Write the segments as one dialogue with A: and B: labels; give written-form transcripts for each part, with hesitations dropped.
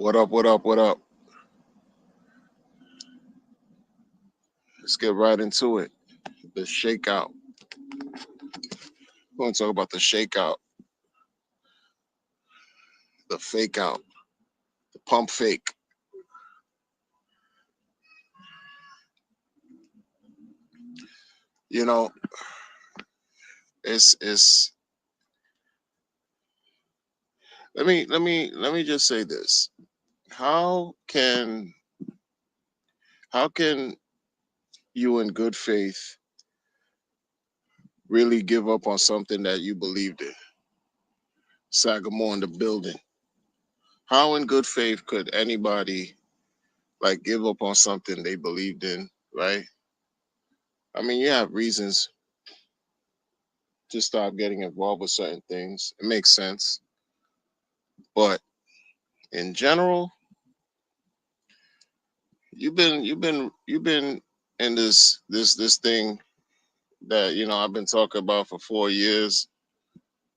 A: What up? What up? What up? Let's get right into it. The shakeout. We're going to talk about the shakeout, the fake out, the pump fake. You know, it's. Let me just say this. How can how can you in good faith really give up on something that you believed in? Sagamore in the building. How in good faith could anybody like give up on something they believed in, right? I mean, you have reasons to stop getting involved with certain things. It makes sense. But in general, you've been in this thing that I've been talking about for 4 years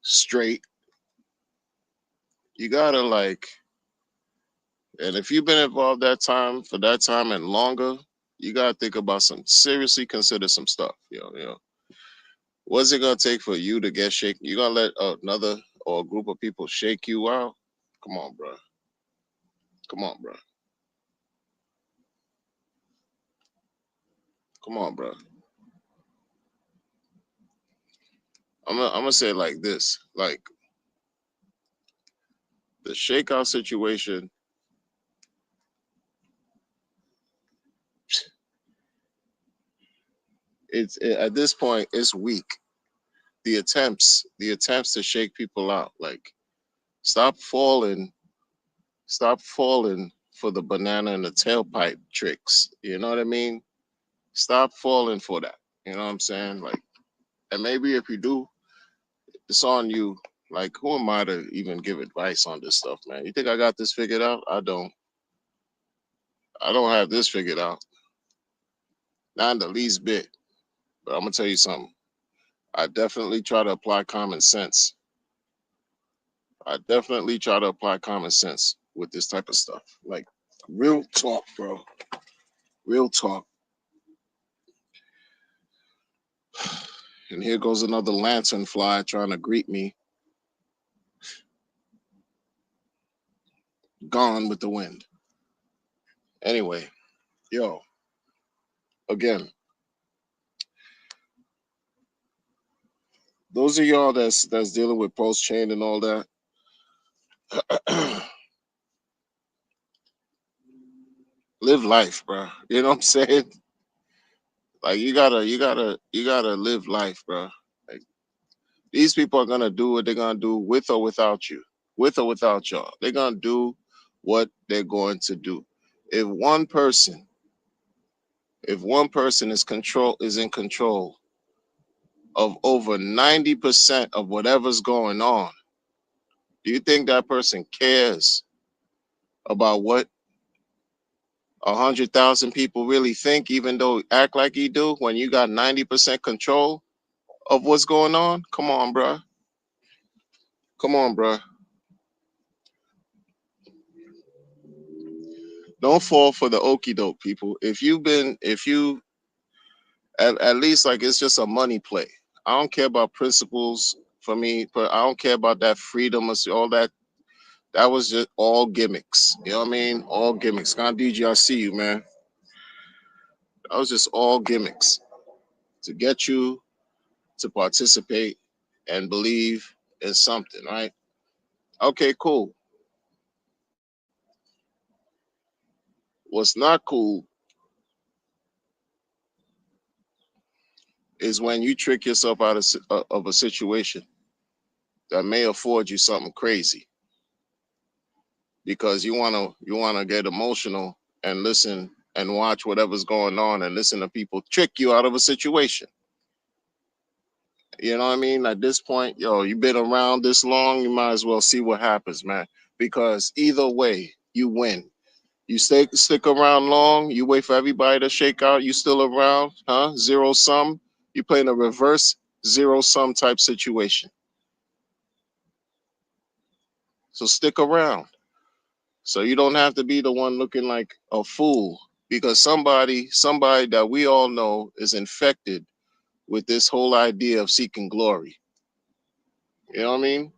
A: straight. You gotta like, and if you've been involved that time and longer, you gotta think about some seriously consider some stuff. What's it gonna take for you to get shaken? You gonna let another or a group of people shake you out? Come on, bro. Come on, bro. Come on, bro. I'm gonna say it like this: like the shakeout situation, at this point it's weak. The attempts to shake people out, like stop falling, stop falling for the banana and the tailpipe tricks. You know what I mean? Stop falling for that. You know what I'm saying? Like, and maybe if you do, it's on you. Like, who am I to even give advice on this stuff, man? You think I got this figured out? I don't. I don't have this figured out, not in the least bit. But I'm gonna tell you something. I definitely try to apply common sense. I definitely try to apply common sense with this type of stuff. Like, real talk, bro. Real talk. And here goes another lantern fly trying to greet me. Gone with the wind. Anyway, yo, again, those of y'all that's dealing with post chain and all that, live life, bro. You know what I'm saying? Like, you gotta live life, bro. Like, these people are gonna do what they're gonna do with or without you, with or without y'all. They're gonna do what they're going to do. If one person, if one person is in control of over 90% of whatever's going on, do you think that person cares about what 100,000 people really think, even though act like he do when you got 90% control of what's going on? Come on, bruh. Come on, bruh. Don't fall for the okey doke, people. If you at least like it's just a money play. I don't care about principles for me, but I don't care about that freedom or all that. That was just all gimmicks. You know what I mean? All gimmicks. God DG, I see you, man. That was just all gimmicks to get you to participate and believe in something, right? Okay, cool. What's not cool is when you trick yourself out of a situation that may afford you something crazy because you wanna get emotional and listen and watch whatever's going on and listen to people trick you out of a situation. You know what I mean? At this point, yo, you've been around this long, you might as well see what happens, man. Because either way, you win. You stick around long, you wait for everybody to shake out, you still around, huh? Zero sum. You play in a reverse zero sum type situation. So stick around. So you don't have to be the one looking like a fool because somebody that we all know is infected with this whole idea of seeking glory. You know what I mean?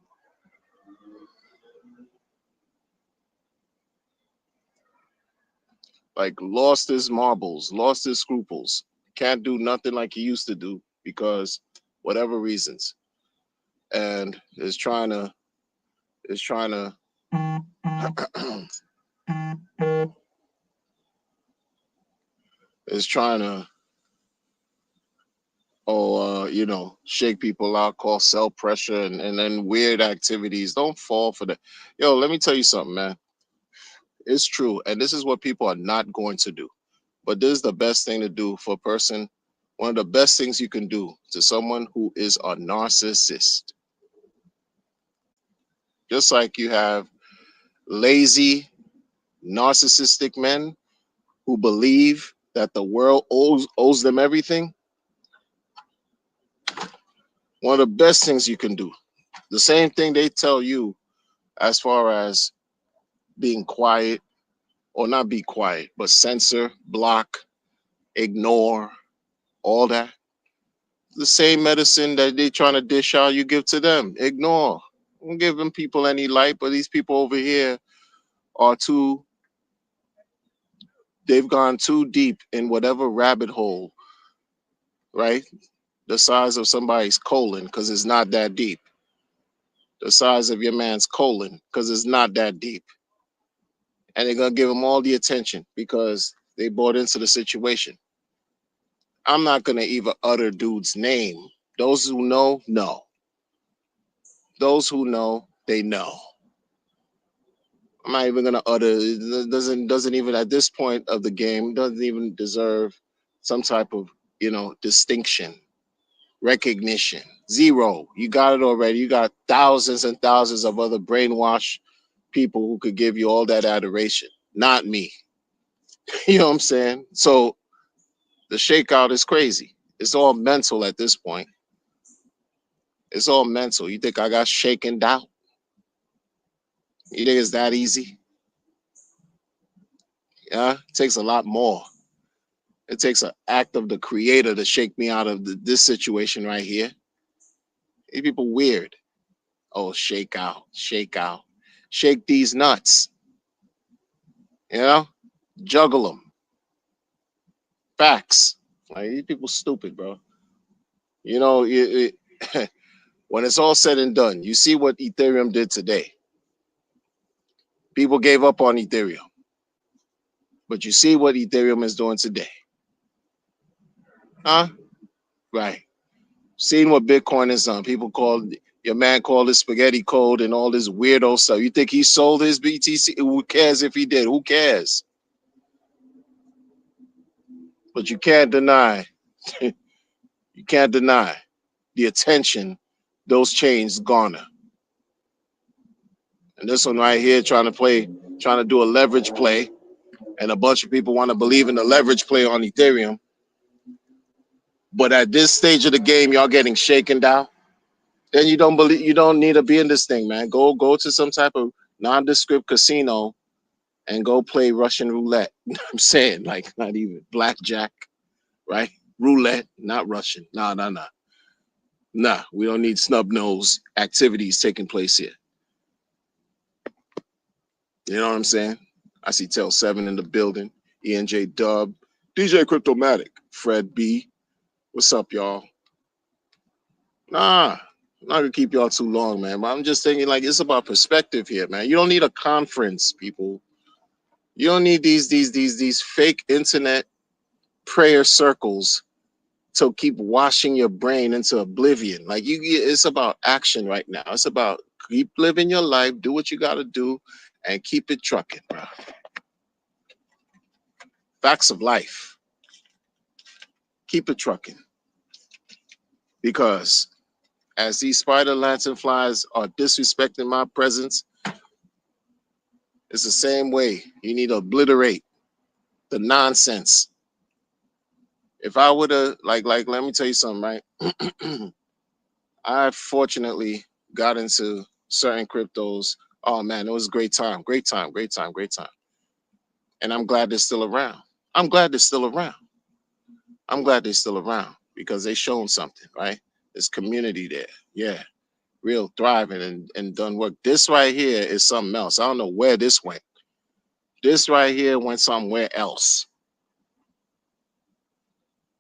A: Like lost his marbles, lost his scruples, can't do nothing like he used to do because whatever reasons, and is trying to is trying to shake people out, cause self pressure and then weird activities. Don't fall for that. Yo, let me tell you something, man. It's true, and this is what people are not going to do. But this is the best thing to do for a person. One of the best things you can do to someone who is a narcissist. Just like you have lazy, narcissistic men who believe that the world owes them everything. One of the best things you can do, the same thing they tell you as far as being quiet, or not be quiet, but censor, block, ignore, all that. The same medicine that they trying to dish out, you give to them. Ignore. Don't give them people any light, but these people over here are too, they've gone too deep in whatever rabbit hole, right? The size of somebody's colon, because it's not that deep. The size of your man's colon, because it's not that deep. And they're going to give them all the attention because they bought into the situation. I'm not going to even utter dude's name. Those who know. Those who know, they know. I'm not even gonna utter. It doesn't even at this point of the game doesn't even deserve some type of distinction, recognition. Zero. You got it already. You got thousands and thousands of other brainwashed people who could give you all that adoration. Not me. You know what I'm saying? So the shakeout is crazy. It's all mental at this point. It's all mental. You think I got shaken out? You think it's that easy? Yeah, it takes a lot more. It takes an act of the creator to shake me out of this situation right here. These people weird. Oh, shake out, shake out. Shake these nuts. You know? Juggle them. Facts. Like, these people stupid, bro. You know, when it's all said and done, you see what Ethereum did today. People gave up on Ethereum. But you see what Ethereum is doing today. Huh? Right. Seeing what Bitcoin is on. People called your man called it spaghetti code and all this weirdo stuff. You think he sold his BTC? Who cares if he did? Who cares? But you can't deny, you can't deny the attention those chains garner. And this one right here trying to do a leverage play, and a bunch of people want to believe in the leverage play on Ethereum. But at this stage of the game, y'all getting shaken down. Then you don't need to be in this thing, man. Go to some type of nondescript casino and go play Russian roulette. I'm saying, like, not even blackjack, right? Roulette, not Russian. No. Nah, we don't need snub nose activities taking place here. You know what I'm saying? I see Tel 7 in the building, ENJ Dub, DJ Cryptomatic, Fred B. What's up, y'all? Nah, I'm not gonna keep y'all too long, man. But I'm just thinking, like, it's about perspective here, man. You don't need a conference, people. You don't need these fake internet prayer circles to keep washing your brain into oblivion. Like, it's about action right now. It's about keep living your life, do what you got to do, and keep it trucking, bro. Facts of life. Keep it trucking. Because as these spider lantern flies are disrespecting my presence, it's the same way. You need to obliterate the nonsense. If I would have, let me tell you something, right? I fortunately got into certain cryptos Oh man, it was a great time, great time, great time, great time. And I'm glad they're still around. I'm glad they're still around. I'm glad they're still around because they shown something, right? There's community there. Yeah. Real thriving and done work. This right here is something else. I don't know where this went. This right here went somewhere else.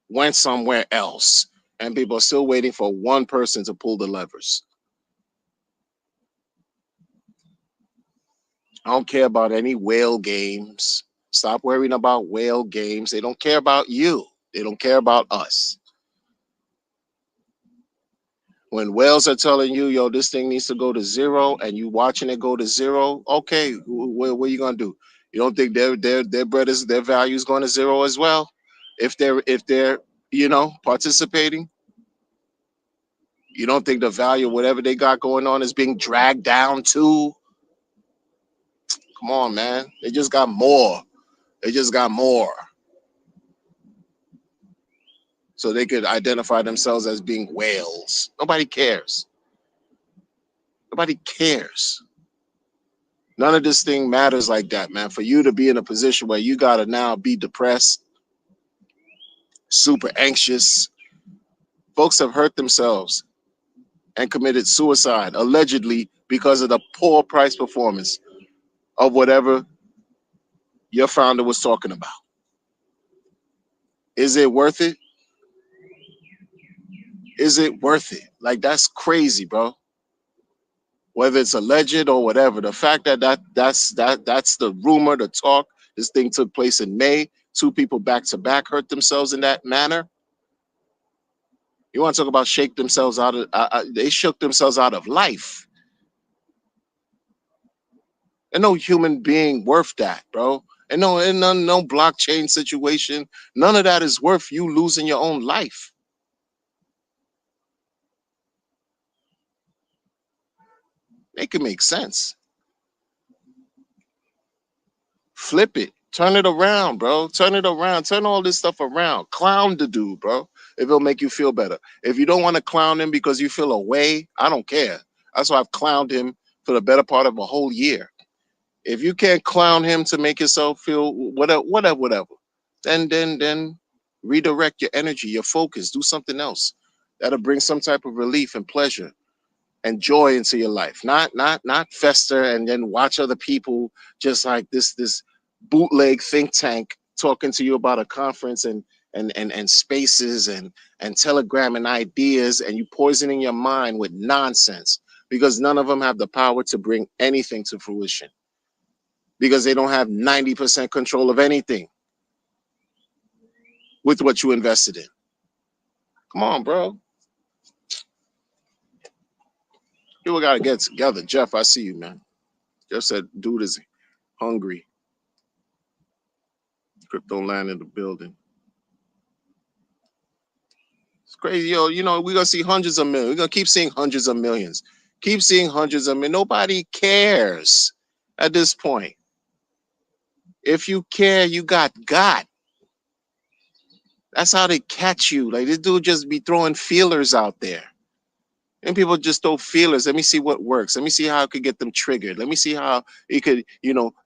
A: Went somewhere else. And people are still waiting for one person to pull the levers. I don't care about any whale games. Stop worrying about whale games. They don't care about you. They don't care about us. When whales are telling you, yo, this thing needs to go to zero, and you watching it go to zero, okay, what are you gonna do? You don't think their bread is their value is going to zero as well? If they're participating, you don't think the value of whatever they got going on is being dragged down too? Come on, man. They just got more. They just got more. So they could identify themselves as being whales. Nobody cares. Nobody cares. None of this thing matters like that, man. For you to be in a position where you gotta now be depressed, super anxious, folks have hurt themselves and committed suicide allegedly because of the poor price performance of whatever your founder was talking about. Is it worth it? Is it worth it? Like that's crazy, bro. Whether it's alleged or whatever, the fact that's the rumor, the talk. This thing took place in May. Two people back to back hurt themselves in that manner. You want to talk about shake themselves out of? They shook themselves out of life. And no human being worth that, bro. And no blockchain situation. None of that is worth you losing your own life. Make it make sense. Flip it. Turn it around, bro. Turn it around. Turn all this stuff around. Clown the dude, bro. If it'll make you feel better. If you don't want to clown him because you feel away, I don't care. That's why I've clowned him for the better part of a whole year. If you can't clown him to make yourself feel whatever, then redirect your energy, your focus, do something else that'll bring some type of relief and pleasure and joy into your life. Not fester and then watch other people just like this bootleg think tank talking to you about a conference and spaces and telegram and ideas, and you poisoning your mind with nonsense because none of them have the power to bring anything to fruition because they don't have 90% control of anything with what you invested in. Come on, bro. People got to get together. Jeff, I see you, man. Jeff said, dude is hungry. Crypto land in the building. It's crazy, yo. We're going to see hundreds of millions. We're going to keep seeing hundreds of millions. Keep seeing hundreds of millions. Nobody cares at this point. If you care, you got. That's how they catch you. Like this dude just be throwing feelers out there. And people just throw feelers. Let me see what works. Let me see how I could get them triggered. Let me see how it could,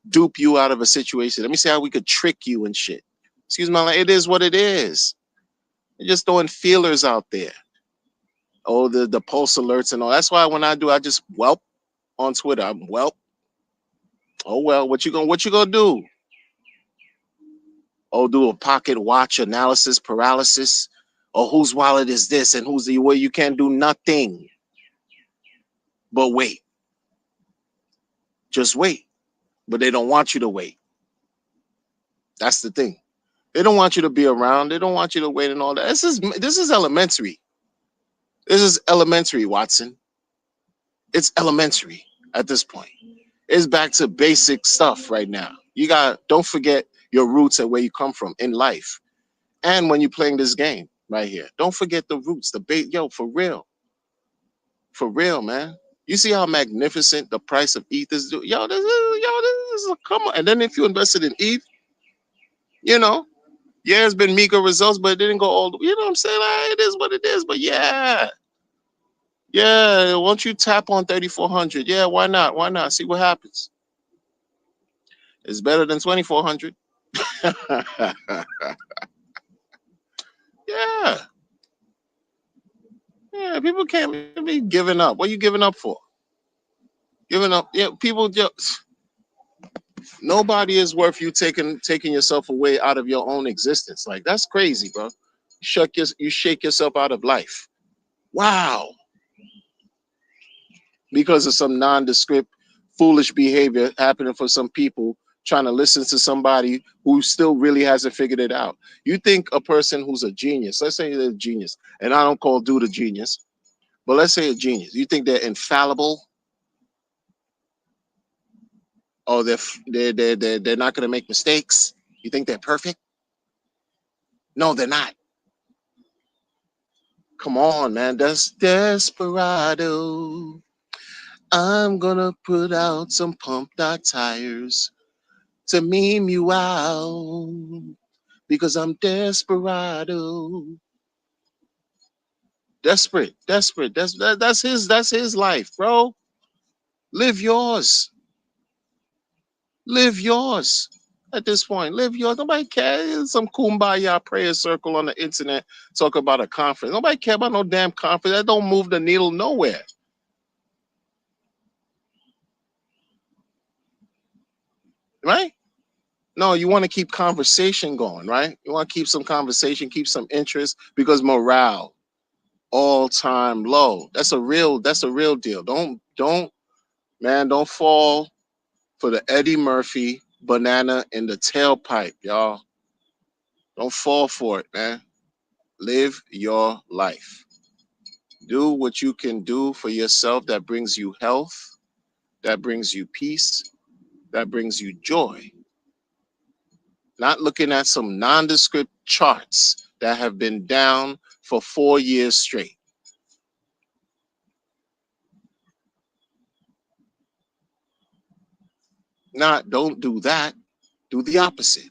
A: dupe you out of a situation. Let me see how we could trick you and shit. Excuse my language. It is what it is. They're just throwing feelers out there. Oh, the pulse alerts and all. That's why when I just whelp on Twitter. I'm whelp. Oh well, what you gonna do? Oh, do a pocket watch analysis paralysis. Or whose wallet is this and who's the way you can't do nothing. But wait. Just wait. But they don't want you to wait. That's the thing. They don't want you to be around. They don't want you to wait and all that. This is elementary. This is elementary, Watson. It's elementary at this point. It's back to basic stuff right now. Don't forget your roots and where you come from in life. And when you're playing this game right here, don't forget the roots, the bait. Yo, for real. For real, man. You see how magnificent the price of ETH is? This is come on. And then if you invested in ETH, you know, yeah, it's been meager results, but it didn't go all. You know what I'm saying? Like, it is what it is. But yeah, Yeah, won't you tap on 3400? Yeah, why not? Why not? See what happens. It's better than 2400. Yeah, yeah. People can't be giving up. What are you giving up for? Giving up? Yeah, people just nobody is worth you taking yourself away out of your own existence. Like that's crazy, bro. You shake yourself out of life. Wow, because of some nondescript, foolish behavior happening for some people trying to listen to somebody who still really hasn't figured it out. You think a person who's a genius, let's say they're a genius, and I don't call dude a genius, but let's say a genius. You think they're infallible, or they're not going to make mistakes? You think they're perfect? No, they're not. Come on, man. That's desperado. I'm gonna put out some pumped out tires to meme you out because I'm desperado. Desperate, desperate. That's his life, bro. Live yours. Live yours. At this point, live yours. Nobody cares. Some kumbaya prayer circle on the internet talk about a conference. Nobody care about no damn conference. That don't move the needle nowhere, right? No, you want to keep conversation going, right? You want to keep some conversation, keep some interest because morale all time low. That's a real deal. Don't fall for the Eddie Murphy banana in the tailpipe, y'all. Don't fall for it, man. Live your life. Do what you can do for yourself that brings you health, that brings you peace, that brings you joy. Not looking at some nondescript charts that have been down for 4 years straight. Not don't do that. Do the opposite.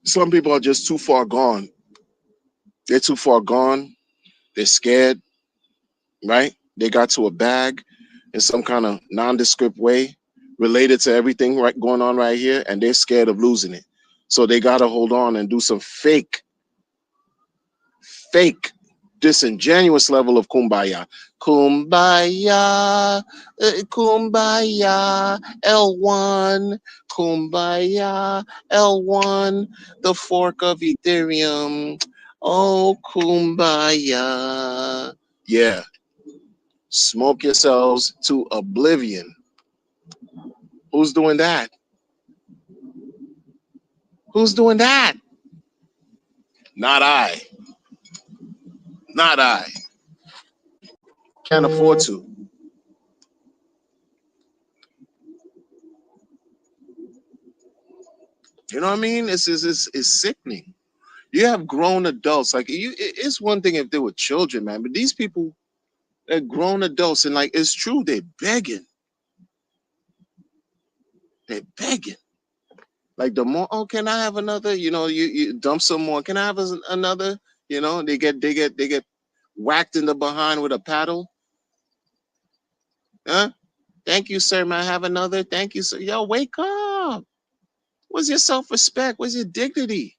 A: Some people are just too far gone. They're too far gone. They're scared, right? They got to a bag in some kind of nondescript way related to everything right going on right here, and they're scared of losing it. So they gotta hold on and do some fake, disingenuous level of kumbaya. Kumbaya, kumbaya, L1, kumbaya, L1, the fork of Ethereum. Oh, kumbaya. Yeah, smoke yourselves to oblivion. Who's doing that? Who's doing that? Not I. Not I. Can't afford to. You know what I mean? It's sickening. You have grown adults. Like it's one thing if they were children, man, but these people are grown adults, and like it's true, they're begging. They're begging. Like the more, oh, can I have another? You dump some more. Can I have another? They get whacked in the behind with a paddle. Huh? Thank you, sir. May I have another? Thank you, sir. Yo, wake up. Where's your self-respect? Where's your dignity?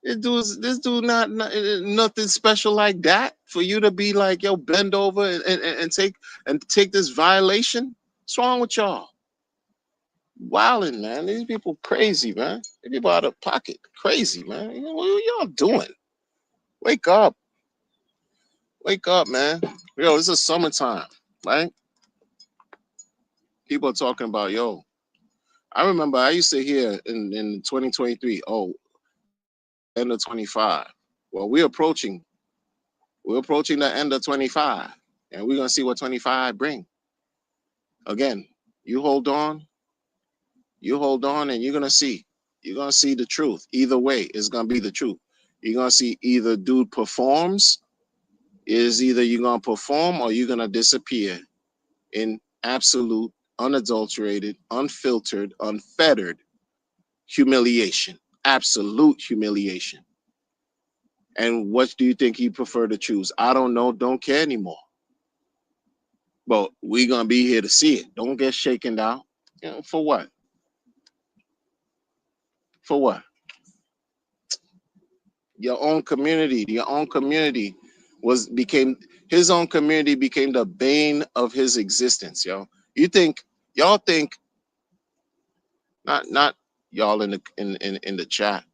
A: This dude nothing special like that for you to be like, yo, bend over and take this violation. What's wrong with y'all? Wilding, man. These people crazy, man. These people out of pocket, crazy, man. What are y'all doing? Wake up, wake up, man. Yo, this is summertime, right? People are talking about, yo. I remember I used to hear in 2023, oh, end of 25. Well, we're approaching the end of 25, and we're gonna see what 25 bring. Again, you hold on, and you're gonna see. You're gonna see the truth. Either way, it's gonna be the truth. You're gonna see either dude performs, is either you're gonna perform or you're gonna disappear in absolute, unadulterated, unfiltered, unfettered humiliation. Absolute humiliation. And what do you think he preferred to choose? I don't know. Don't care anymore. But we gonna be here to see it. Don't get shaken down. You know, for what? For what? Your own community. Your own community became his own community became the bane of his existence, yo. You think y'all think not y'all in the in the chat,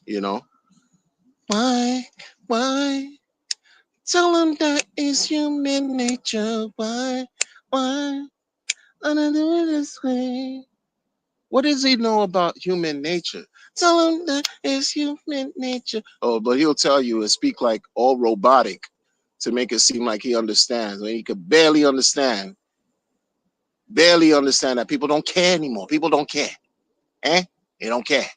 A: you know. Why? Why? Tell him that is human nature. Why? Why? I don't do it this way. What does he know about human nature? Tell him that it's human nature. Oh, but he'll tell you and speak like all robotic to make it seem like he understands when he could barely understand that people don't care anymore. People don't care. Eh? They don't care.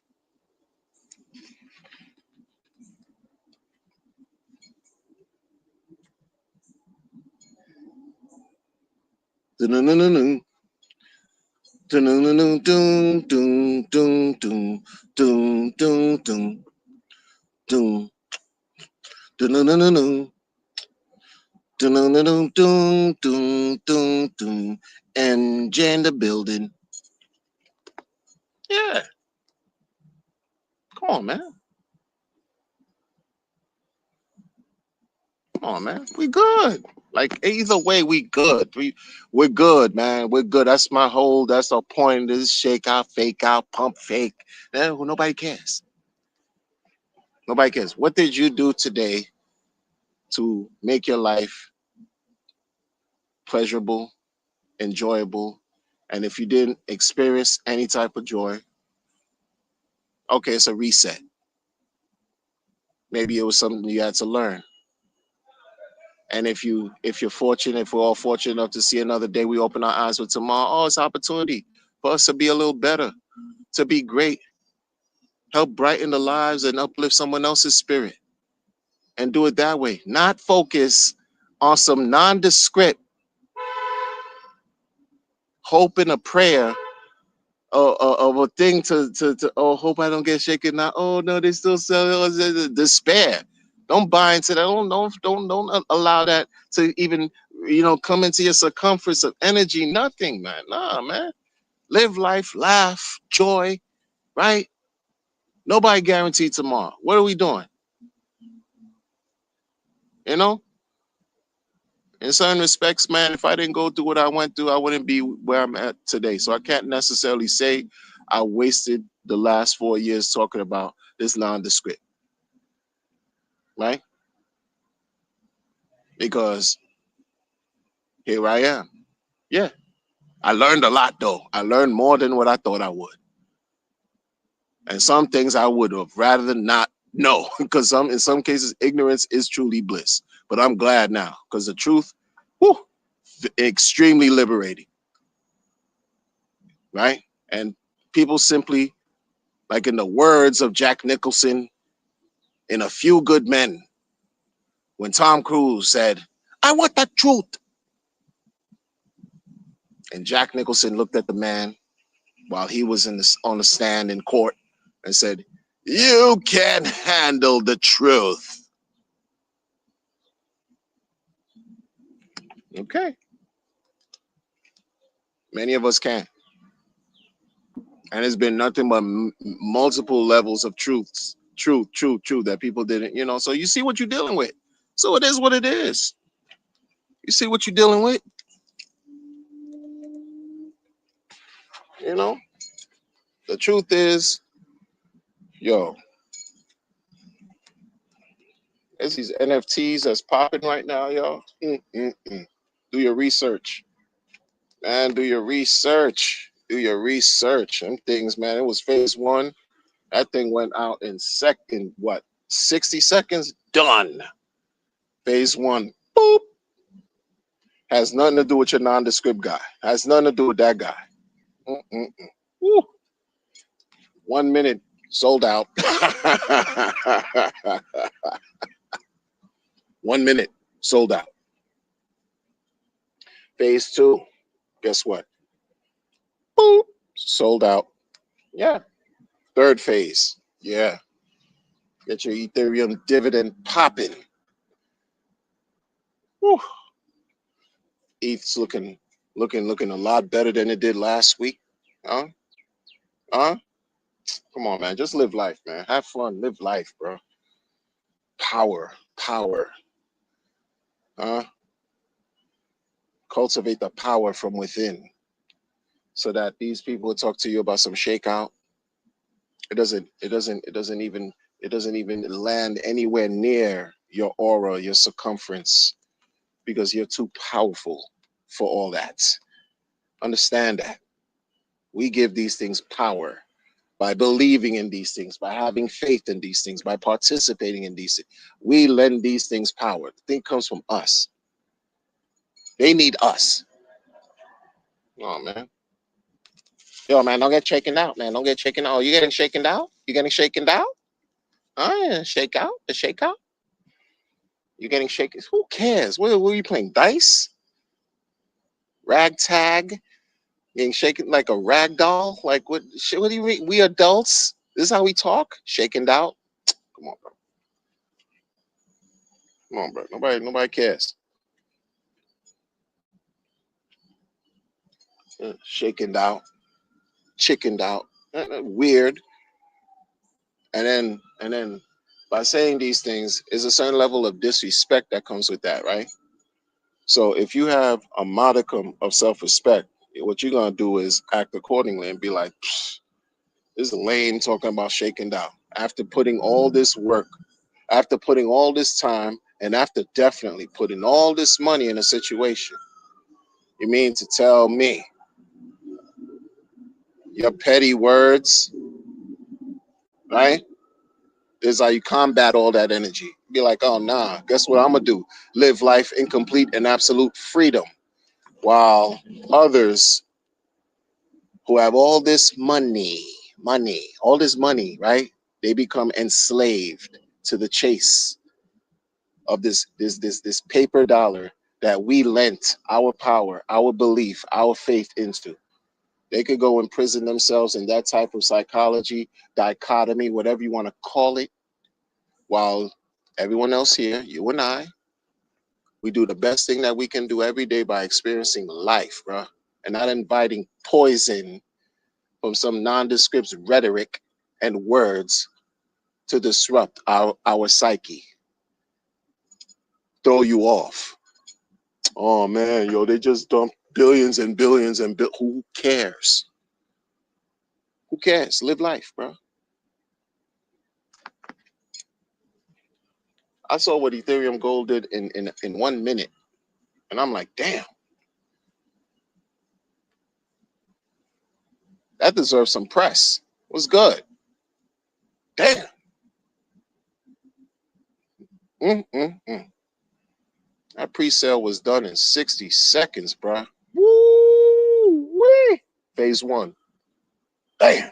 A: Dun-dun-dun-dun-dun. Dun-dun-dun-dun-dun-dun-dun-dun. Dun-dun-dun. Dun. Dun-dun-dun-dun-dun. Dun-dun-dun-dun-dun-dun-dun. And in the building. Yeah. Come on, man. Come on, man. We good. Like either way, we good. We're good, man. We're good. That's the point. This shake out, fake out, pump fake. Well, nobody cares. Nobody cares. What did you do today to make your life pleasurable, enjoyable? And if you didn't experience any type of joy, okay, it's a reset. Maybe it was something you had to learn. And if you're fortunate, if we're all fortunate enough to see another day, we open our eyes with tomorrow. Oh, it's opportunity for us to be a little better, to be great, help brighten the lives and uplift someone else's spirit, and do it that way. Not focus on some nondescript hope and a prayer of a thing to oh, hope I don't get shaken now. Oh no, they still sell despair. Don't buy into that. Don't allow that to even come into your circumference of energy. Nothing, man. Nah, man. Live life, laugh, joy, right? Nobody guaranteed tomorrow. What are we doing? You know, in certain respects, man, if I didn't go through what I went through, I wouldn't be where I'm at today. So I can't necessarily say I wasted the last 4 years talking about this nondescript, right? Because here I am. Yeah. I learned a lot though. I learned more than what I thought I would. And some things I would have rather than not know. Because in some cases, ignorance is truly bliss. But I'm glad now because the truth, whew, extremely liberating, right? And people simply, like in the words of Jack Nicholson in A Few Good Men, when Tom Cruise said, I want the truth. And Jack Nicholson looked at the man while he was on the stand in court and said, you can't handle the truth. Okay. Many of us can't. And it's been nothing but multiple levels of truth that people didn't. So you see what you're dealing with. So it is what it is. You see what you're dealing with. The truth is, yo, there's these NFTs that's popping right now, y'all. Do your research, man. Do your research. Do your research. Them things, man. It was phase one. That thing went out in 60 seconds? Done. Phase one. Boop. Has nothing to do with your nondescript guy. Has nothing to do with that guy. Woo. 1 minute sold out. 1 minute sold out. Phase two. Guess what? Boop. Sold out. Yeah. Third phase. Yeah. Get your Ethereum dividend popping. Whew. ETH's looking a lot better than it did last week. Huh? Huh? Come on, man. Just live life, man. Have fun. Live life, bro. Power. Power. Huh? Cultivate the power from within so that these people talk to you about some shakeout. It doesn't even land anywhere near your aura, your circumference, because you're too powerful for all that. Understand that. We give these things power by believing in these things, by having faith in these things, by participating in these things. We lend these things power. The thing comes from us. They need us. Oh man. Yo, man, don't get shaken out, man. Don't get shaken out. Oh, you getting shaken out? You getting shaken out? Oh, yeah, shake out? The shake out? You getting shaken? Who cares? What are you playing? Dice? Ragtag? Getting shaken like a rag doll? Like what? What do you mean? We adults? This is how we talk? Shaken out? Come on, bro. Come on, bro. Nobody cares. Shaken out, chickened out, weird. And then by saying these things is a certain level of disrespect that comes with that, right? So if you have a modicum of self-respect, what you're gonna do is act accordingly and be like, this is lame talking about shaking down. After putting all this work, after putting all this time, and after definitely putting all this money in a situation, you mean to tell me your petty words, right? Is how you combat all that energy. Be like, oh nah, guess what I'm gonna do? Live life in complete and absolute freedom. While others who have all this all this money, right? They become enslaved to the chase of this paper dollar that we lent our power, our belief, our faith into. They could go imprison themselves in that type of psychology, dichotomy, whatever you want to call it, while everyone else here, you and I, we do the best thing that we can do every day by experiencing life, bro, and not inviting poison from some nondescript rhetoric and words to disrupt our psyche, throw you off. Oh man, yo, they just dumped billions and billions and who cares? Who cares? Live life, bro. I saw what Ethereum Gold did in 1 minute, and I'm like, damn, that deserves some press. It was good. Damn. Mm-mm-mm. That pre-sale was done in 60 seconds, bro. Woo-wee. Phase one. Damn.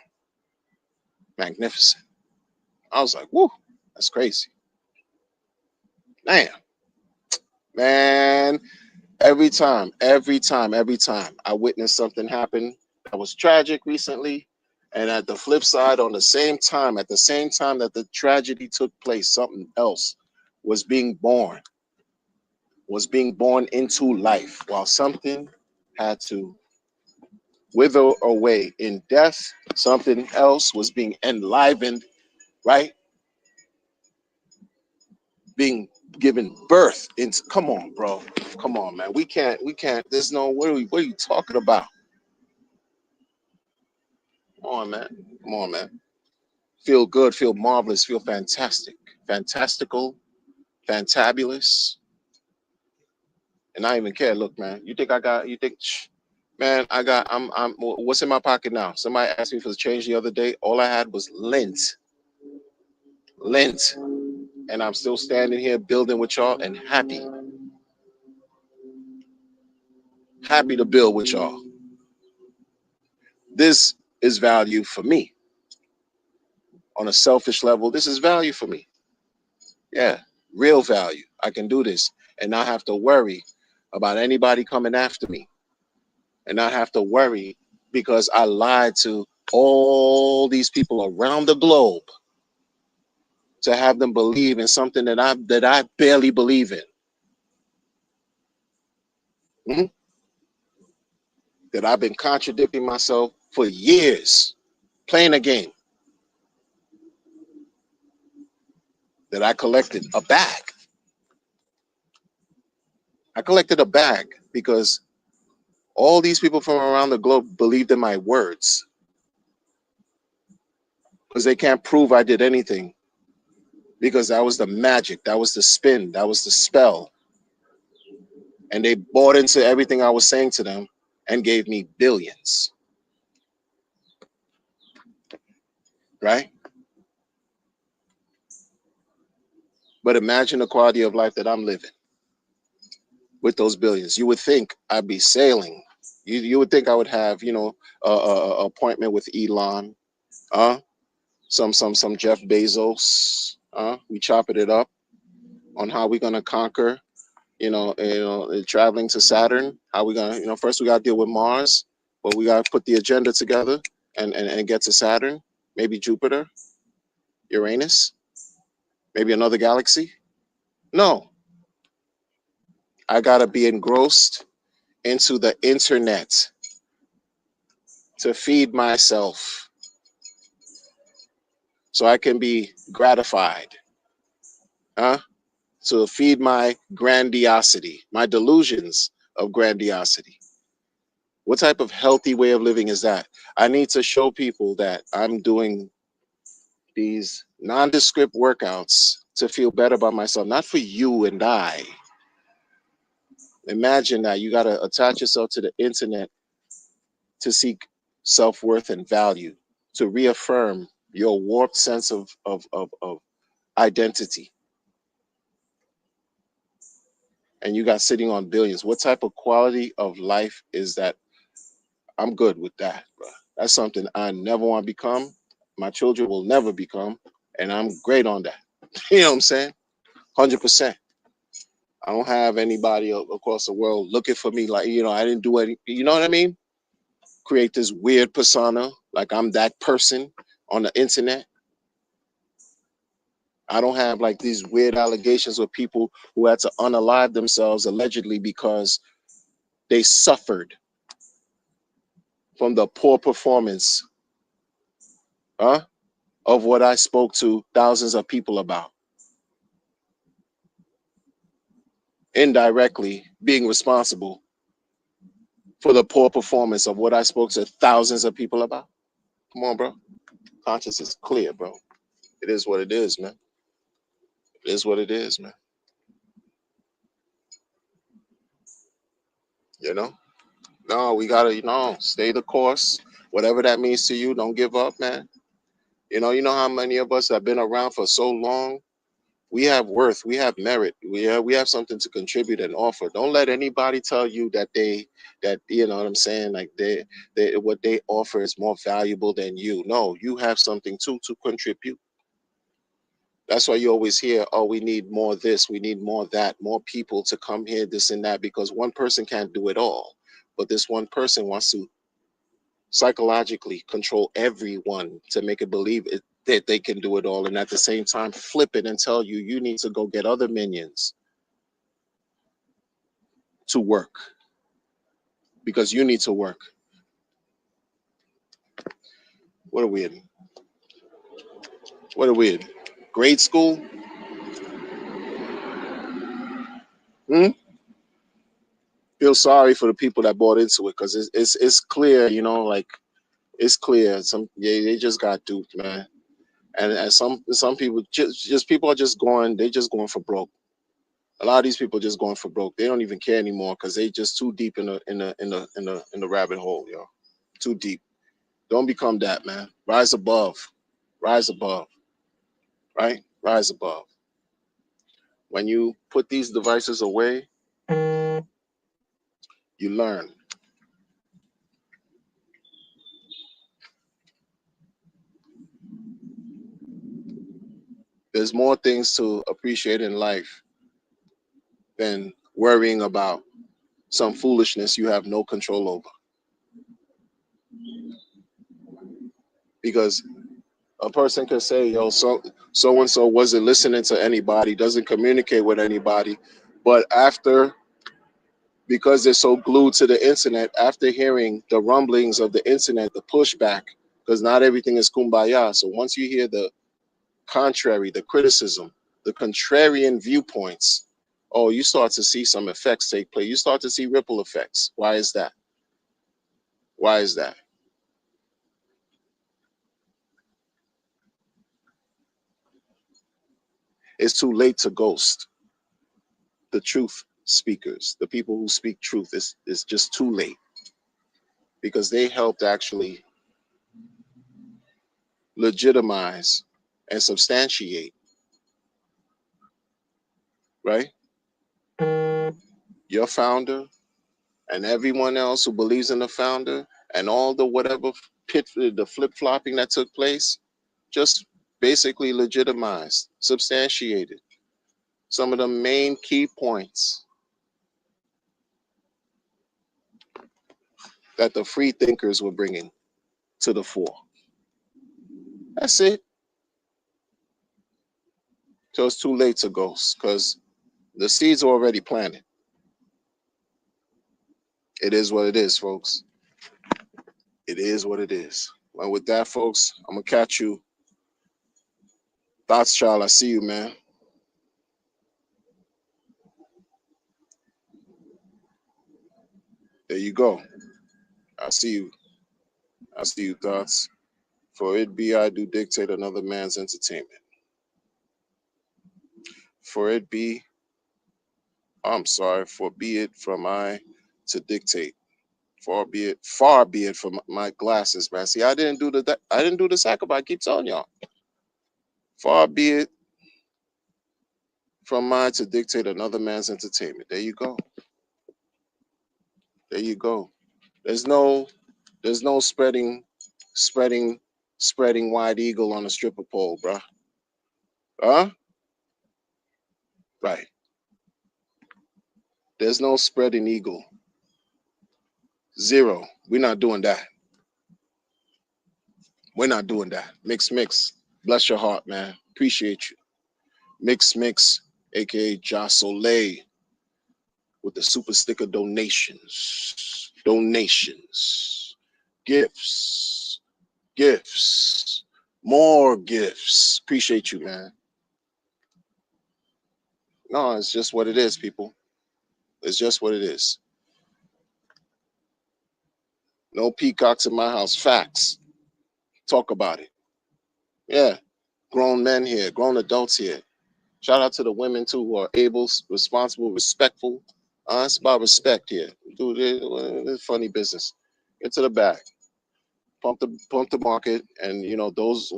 A: Magnificent. I was like, woo, that's crazy. Damn. Man, every time I witnessed something happen that was tragic recently. And at the flip side, at the same time that the tragedy took place, something else was being born, into life, while something had to wither away in death. Something else was being enlivened, right? Being given birth into. Come on, bro. Come on, man. We can't. There's no. What are you talking about? Come on, man. Come on, man. Feel good. Feel marvelous. Feel fantastic. Fantastical. Fantabulous. And I even care. Look, man. You think I got? You think? Man, I got. I'm. What's in my pocket now? Somebody asked me for the change the other day. All I had was lint, and I'm still standing here building with y'all and happy to build with y'all. This is value for me. On a selfish level, this is value for me. Yeah, real value. I can do this and not have to worry about anybody coming after me, and not have to worry because I lied to all these people around the globe to have them believe in something that I barely believe in. Mhm. That I've been contradicting myself for years, playing a game. That I collected a bag. I collected a bag because all these people from around the globe believed in my words because they can't prove I did anything because that was the magic, that was the spin, that was the spell. And they bought into everything I was saying to them and gave me billions, right? But imagine the quality of life that I'm living with those billions. You would think I'd be sailing. You would think I would have, a appointment with Elon, uh, some Jeff Bezos. We chopping it up on how we're gonna conquer, traveling to Saturn. How we gonna, first we gotta deal with Mars, but we gotta put the agenda together and get to Saturn, maybe Jupiter, Uranus, maybe another galaxy. No, I gotta be engrossed into the internet to feed myself so I can be gratified, huh? To feed my grandiosity, my delusions of grandiosity. What type of healthy way of living is that? I need to show people that I'm doing these nondescript workouts to feel better about myself, not for you and I. Imagine that you got to attach yourself to the internet to seek self-worth and value, to reaffirm your warped sense of identity. And you got sitting on billions. What type of quality of life is that? I'm good with that, bro. That's something I never want to become. My children will never become. And I'm great on that. You know what I'm saying? 100%. I don't have anybody across the world looking for me like, I didn't do any, you know what I mean? Create this weird persona like I'm that person on the internet. I don't have like these weird allegations with people who had to unalive themselves allegedly because they suffered from the poor performance, huh, of what I spoke to thousands of people about. Indirectly being responsible for the poor performance of what I spoke to thousands of people about. Come on, bro. Conscience is clear, bro. It is what it is, man. It is what it is, man. You know? No, we gotta, stay the course. Whatever that means to you, don't give up, man. You know how many of us have been around for so long. We have worth, we have merit, we have something to contribute and offer. Don't let anybody tell you that you know what I'm saying, like they what they offer is more valuable than you. No, you have something too to contribute. That's why you always hear, oh, we need more this, we need more that, more people to come here, this and that, because one person can't do it all. But this one person wants to psychologically control everyone to make it believe that they can do it all, and at the same time flip it and tell you you need to go get other minions to work because you need to work. What are we in? What are we in? Grade school? Hmm? Feel sorry for the people that bought into it because it's clear, like it's clear. They just got duped, man. And some people just people are just going. They just going for broke. A lot of these people just going for broke. They don't even care anymore because they just too deep in the rabbit hole, yo. Too deep. Don't become that, man. Rise above. Rise above. Right? Rise above. When you put these devices away, you learn. There's more things to appreciate in life than worrying about some foolishness you have no control over. because a person could say, yo, so and so wasn't listening to anybody, doesn't communicate with anybody, but after, because they're so glued to the internet, after hearing the rumblings of the internet, the pushback, because not everything is kumbaya. So once you hear the contrary, the criticism, the contrarian viewpoints, oh, you start to see some effects take place. You start to see ripple effects. Why is that? Why is that? It's too late to ghost the truth speakers, the people who speak truth. It's just too late, because they helped actually legitimize and substantiate, right? Your founder and everyone else who believes in the founder, and all the whatever the flip-flopping that took place, just basically legitimized, substantiated some of the main key points that the free thinkers were bringing to the fore. That's it. So it's too late to ghost, because the seeds are already planted. It is what it is, folks. It is what it is. And with that, folks, I'm gonna catch you. Thoughts, child. I see you, man. There you go. I see you. I see you, thoughts. For it be I do dictate another man's entertainment. For it be, I'm sorry, for be it from I to dictate. Far be it from my glasses, man. See, I didn't do the sacrifice. I keep telling y'all. Far be it from mine to dictate another man's entertainment. There you go. There you go. There's no spreading, spreading, spreading wide eagle on a stripper pole, bruh. Huh? Right. There's no spreading eagle. Zero. We're not doing that. We're not doing that. Mix, mix. Bless your heart, man. Appreciate you. Mix, mix, aka Ja Soleil, with the super sticker donations. Donations. Gifts. Gifts. More gifts. Appreciate you, man. No, it's just what it is, people. It's just what it is. No peacocks in my house. Facts. Talk about it. Yeah. Grown men here, grown adults here. Shout out to the women too, who are able, responsible, respectful. It's about respect here. Dude, it's funny business. Get to the back. Pump the market, and those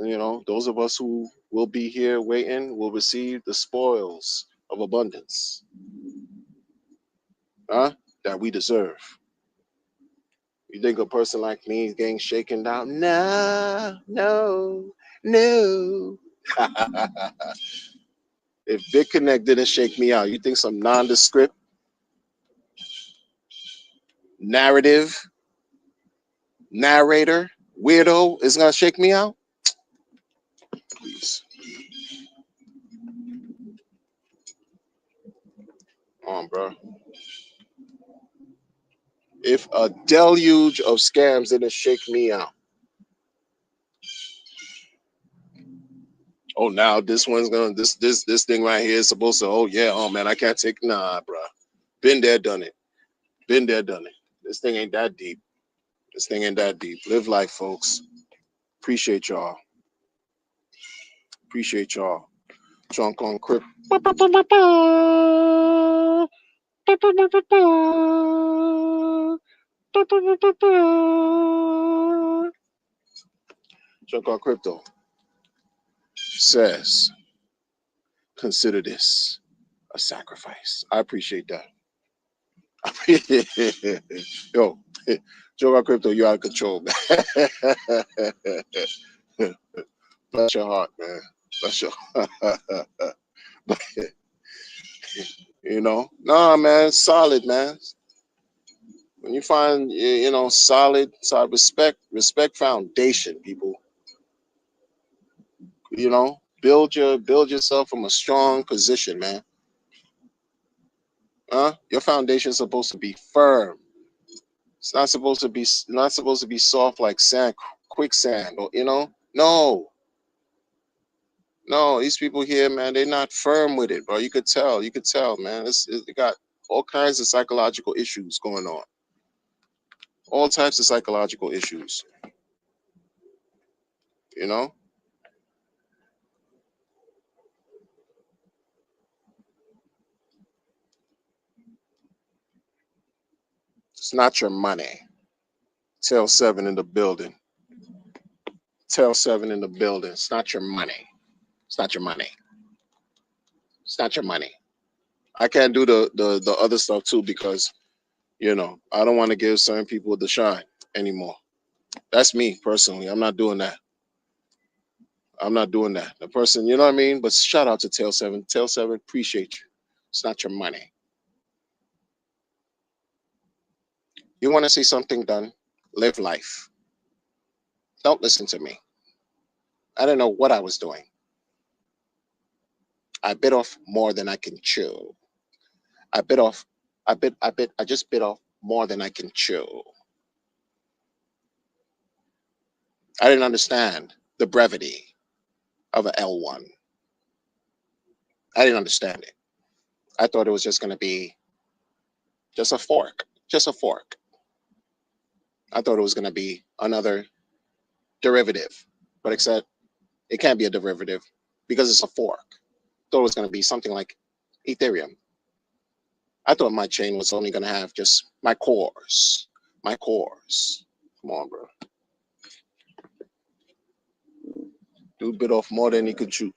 A: of us who will be here waiting will receive the spoils of abundance. That we deserve. You think a person like me is getting shaken down? No, no, no. If Big Connect didn't shake me out, you think some nondescript narrative narrator weirdo is gonna shake me out? Please. Come on, bro. If a deluge of scams didn't shake me out, oh, now this one's gonna this thing right here is supposed to, oh yeah, oh man, I can't take, nah, bro. Been there, done it. Been there, done it. This thing ain't that deep. This thing ain't that deep. Live life, folks. Appreciate y'all. Appreciate y'all. Trunk on Crip. Trunk on Crypto says, consider this a sacrifice. I appreciate that. Yo, Joke on Crypto, you out of control, man. Bless your heart, man. Bless your Nah, man, solid, man. When you find, solid respect foundation, people. You know, build yourself from a strong position, man. Your foundation is supposed to be firm. It's not supposed to be soft like sand, quicksand, or No, no. These people here, man, they're not firm with it, bro. You could tell. You could tell, man. It got all kinds of psychological issues going on. All types of psychological issues. You know, it's not your money. Tell seven in the building. Tell seven in the building. It's not your money. It's not your money. It's not your money. I can't do the other stuff too because I don't want to give certain people the shine anymore. That's me personally. I'm not doing that. I'm not doing that. The person, you know what I mean? But shout out to Tail 7. Tail 7, appreciate you. It's not your money. You want to see something done? Live life. Don't listen to me. I don't know what I was doing. I bit off more than I can chew. I bit off, I just bit off more than I can chew. I didn't understand the brevity of an L1. I didn't understand it. I thought it was just going to be just a fork, just a fork. I thought it was going to be another derivative, but except it can't be a derivative because it's a fork. I thought it was going to be something like Ethereum. I thought my chain was only going to have just my cores. My cores. Come on, bro. Dude bit off more than he could chew.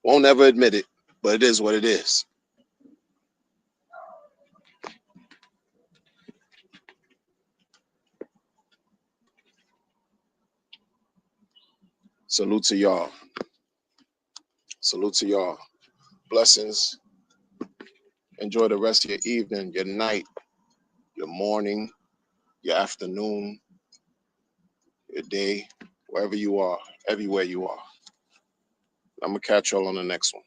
A: Won't ever admit it, but it is what it is. Salute to y'all. Salute to y'all. Blessings. Enjoy the rest of your evening, your night, your morning, your afternoon, your day, wherever you are, everywhere you are. I'm going to catch y'all on the next one.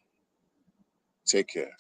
A: Take care.